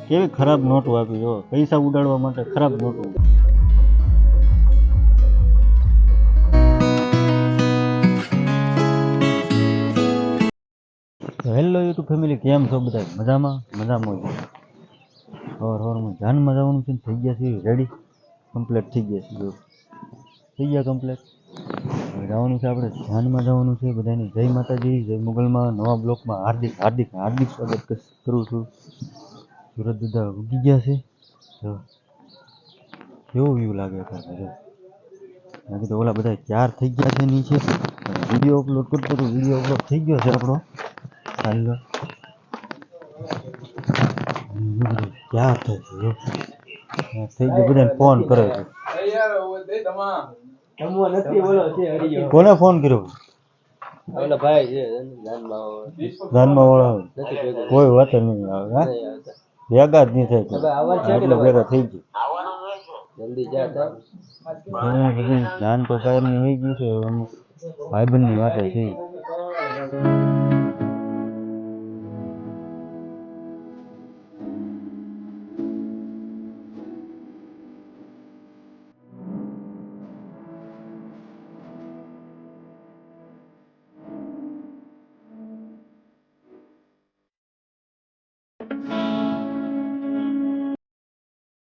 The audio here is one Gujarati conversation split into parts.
કેવી ખરાબ નોટો આપી જો પૈસા ઉડાડવા માટે ખરાબ નોટો. હેલો યુટ્યુબ ફેમિલી, કેમ છો બધા? મજામાં મજામાં. હવારમાં જાનમાં જવાનું છે, થઈ ગયા છે રેડી, કમ્પ્લીટ થઈ ગયા છે. જો થઈ ગયા કમ્પ્લીટ. હવે જવાનું છે આપણે ધ્યાનમાં જવાનું છે. બધાને જય માતાજી, જય મુગલમાં. નવા બ્લોકમાં હાર્દિક હાર્દિક હાર્દિક સ્વાગત કરું છું. સુરત દાદા ઉગી ગયા છે. જો કેવો વ્યૂ લાગે અત્યારે. બાકી તો ઓલા બધા ચાર થઈ ગયા છે નીચે. વિડીયો અપલોડ કરતો તો વિડીયો અપલોડ થઈ ગયો છે આપણો. હાલો ક્યાં થાય છે થઈ ગયો. બધાને ફોન કરે છે. કોને ફોન કર્યો? જાનમાં વાળા કોઈ વાત નહીં આવે. ભેગા જ નહીં થાય એટલે ભેગા થઈ ગયું. જાન તો કાયમ ની હોય ગયું છે. ભાઈબંધ ની વાત છે.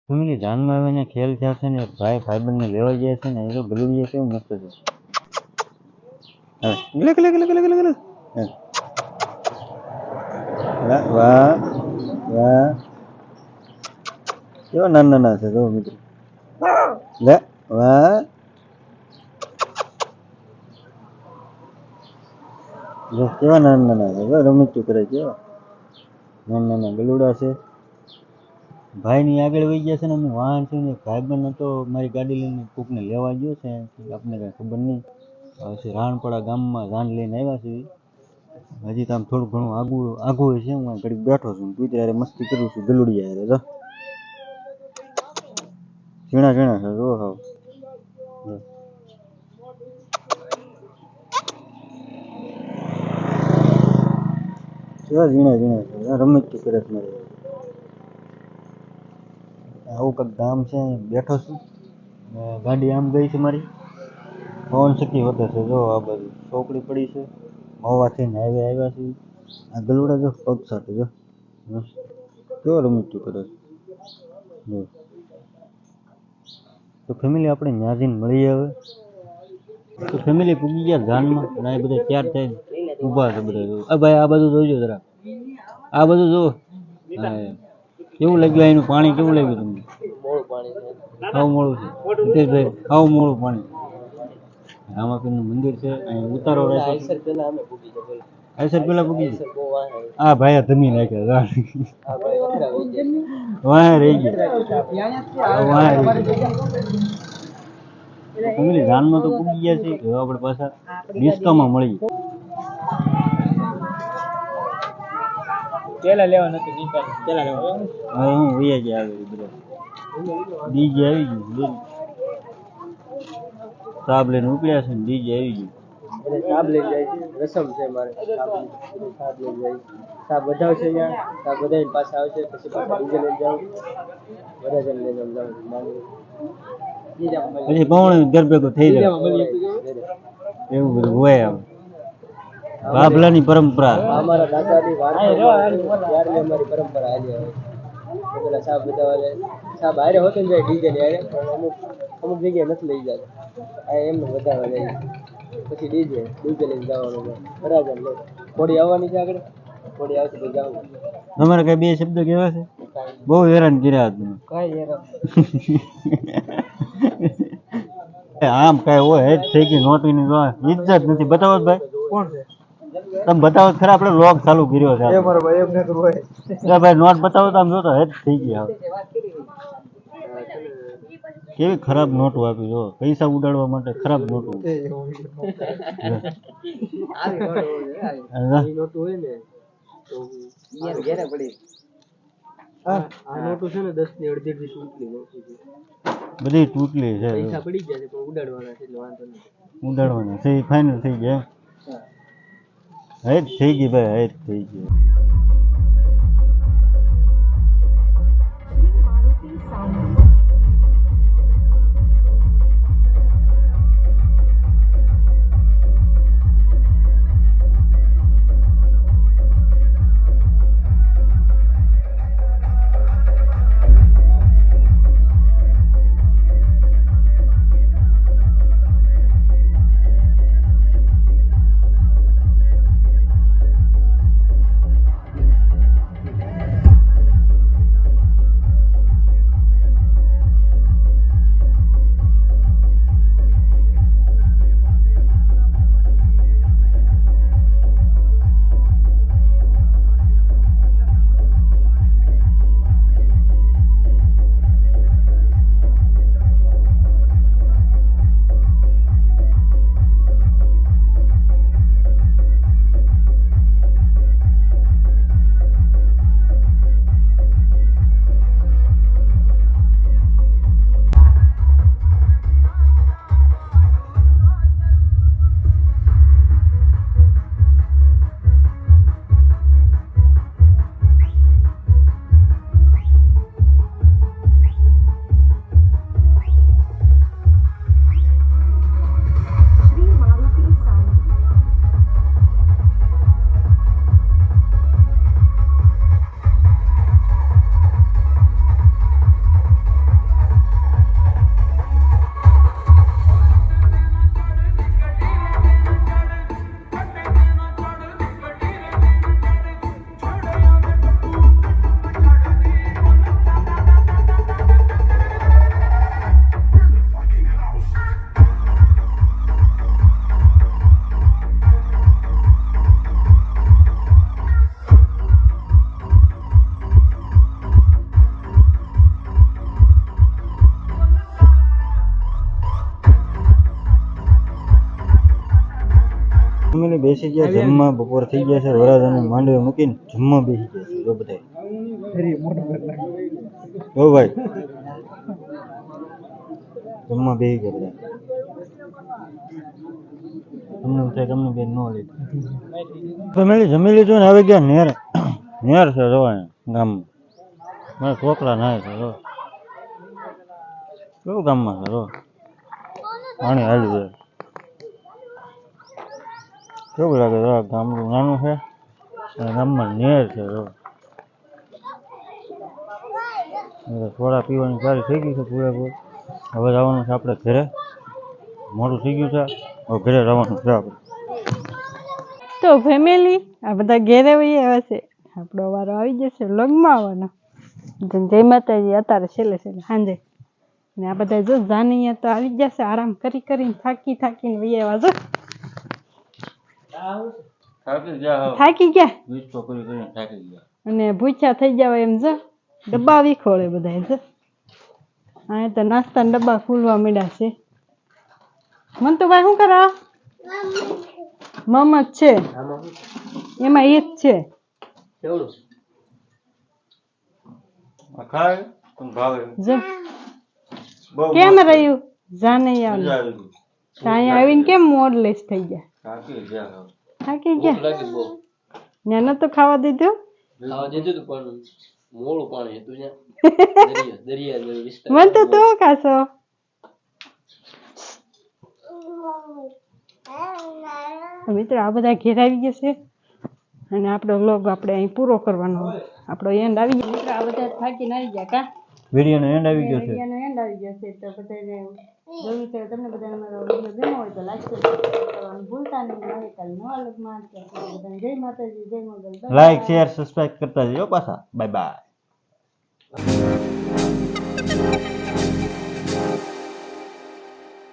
ફેમિલી જાનમાં આવીને ખેલ થયા છે ને. ભાઈ ભાઈબંધને લેવા ગયા છે ને. એ તો ગલુડિયા કેવું મસ્ત છે. વાહ વાહ કેવા નાના નાના છે. જો મિત્રો લે વાહ જો કેવા નાના નાના છે. રમતું કરે કેવા નાના નાના ગલુડા છે. ભાઈ ની આગળ વહી ગયા છે ને. અમે વાહન છે ને. ભાઈબંધ હતો મારી ગાડી લઈને કોકને લેવા ગયો છે. આપણે કઈ ખબર નહીં. હવે રાણપડા ગામમાં રાન લઈને આવ્યા છે. હજી તો આમ થોડું ઘણું આગું છે. હું ઘડીક બેઠો છું. કુતરા મસ્તી કરું છું. ગલુડિયા યારે જો ઝીણા ઝીણા છે. જો હાવ કેવા ઝીણા ઝીણા છે. રમત કરે છે મારે. આવું કંઈક ગામ છે. બેઠો છું. ગાડી આમ ગઈ છે મારી. પવન શક્તિ વધે છે. જો આ બાજુ ચોકડી પડી છે. મવાથી હાઈવે આવ્યા છે. આ ગલુડા જો પગ સાથે જો કેવો રમતું કરે છે. તો ફેમિલી આપણે ન્યા જઈને મળીએ હવે. તો ફેમિલી પૂગી ગયા જાનમાં. અને આ બધા તૈયાર થઈને ઊભા છે બધા. આ ભાઈ આ બધું જોઈજો જરા. આ બધું જો કેવું લાગ્યું? એનું પાણી કેવું લાગ્યું તમને? ખાવ મોડું છે હિતેશભાઈ, ખાવ મોડું પાણી. રામાપીરનું મંદિર છે. અહીં ઉતારો રહેશે. આઈસર પેલા પૂગી છે. આ ભાઈ ધમી નાખ્યા વાહ રહી ગયા. ફેમિલી જાનમાં તો પૂગી ગયા છે. હવે આપણે પાછા ડિસ્કામાં મળી પેલા લેવા નથી. પેલા લેવા હવે હું વૈયા ગયા આવી બધા ડીજે આવી ગયું. સાબ લઈને ઉપડ્યા છે ને ડીજે આવી ગયું. સાબ લઈ જાય છે. રસમ છે મારે સાબ લઈ જાય. સાબ બધા છે અહીંયા. સાબ બધા પાસે આવશે. પછી પાછા ડીજે લઈને જાવ. બધા જણ લઈને જાવ. પછી પવન ઘર ભેગો થઈ જાય. એવું બધું હોય. બાબલાની પરંપરા અમારા દાદાની વાત ત્યારની અમારી પરંપરા હાલી આવે. પેલા સાબ બધા સાબ હારે હોતે ને જાય ડીજે ને હારે. પણ અમુક જગ્યાએ નથી લઈ જતા. આ એમને વધારવા જાય. પછી ડીજે લઈને જવાનું. બરાબર લે થોડી આવવાની છે આગળ. થોડી આવશે તો જવાનું. તમારે કઈ બે શબ્દ કેવા છે? બહુ હેરાન કર્યા તમે. કઈ હેરાન આમ કઈ હોય હેજ થઈ ગઈ. નોટની ઇજ્જત નથી. બતાવો ભાઈ કોણ છે? તમે બતાવો ખરા. આપણે લોગ ચાલુ કર્યો છે. ભાઈ નોટ બતાવો તો આમ જોતો હેજ થઈ ગયા. કેવી ખરાબ નોટો આપી જો પૈસા ઉડાડવા માટે. ખરાબ નોટો બધી તૂટલી છે. પૈસા પડી ગયા છે પણ ઉડાડવાના છે એટલે વાંધો નહીં. ઉડાડવાના છે ફાઇનલ થઈ ગયા. હેજ થઈ ગઈ ભાઈ હેજ થઈ ગઈ. બેસી ગયા જમવા. બપોર થઈ ગયા છે. વરાજાને માંડવે મૂકીને જમવા બેસી ગયા છે. જો બધા ઓ ભાઈ જમવા બેસી ગયા બધા. તમને થાય તમને બેન ન લીધું ફેમિલી જમી લીધું ને આવી ગયા નેર. નેર છે જો ગામમાં. મારા છોકરા નાય છે જો કેવું ગામમાં છે જો પાણી હાલી જાય. કેવું લાગે જો ગામડું નાનું છે અને ગામમાં નેર છે જો. સોડા પીવાની ચાલી થઈ ગઈ છે પૂરેપૂર. હવે જવાનું છે આપણે ઘરે. મોડું થઈ ગયું છે. હવે ઘરે જવાનું છે આપણે. તો ફેમિલી આ બધા ઘેરે વહી આવ્યા છે. આપણો વારો આવી જશે લગ્નમાં આવવાનો. જય માતાજી. અત્યારે છેલ્લે સાંજે ને આ બધા જો જાનીયા તો આવી જશે. આરામ કરી કરીને થાકીને વહી આવ્યા જો. થાકી ગયા અને ભૂખ્યા થઈ જાવ એમ જો. ડબ્બા વિખોળે બધા જો. હા તો નાસ્તાના ડબ્બા ફૂલવા માંડ્યા છે. મંતુભાઈ શું કરો? મમત છે એમાં એક છે. જો કેમ રહ્યું જાનૈયા અહીંયા આવીને કેમ મોડલેસ થઈ ગયા? થાકી ગયા ને નતું ખાવા દીધું? મને તો તું ખાશો. મિત્રો આ બધા ઘેર આવી જશે અને આપણો વ્લોગ આપણે અહીં પૂરો કરવાનો. આપણો એન્ડ આવી ગયો. મિત્રો આ બધા થાકીને આવી ગયા કા વિડીયોનો એન્ડ આવી ગયો છે. એન્ડ આવી ગયો છે. તો બધાને જોયું છે. તમને બધાને મારો વિડીયો ગમ્યો હોય તો લાઈક કરવાનું ભૂલતા નહીં. નવા વ્લોગમાં બધાને જય માતાજી જય મંગલ. લાઈક શેર સબસ્ક્રાઇબ કરતા જજો પાછા. Bye bye.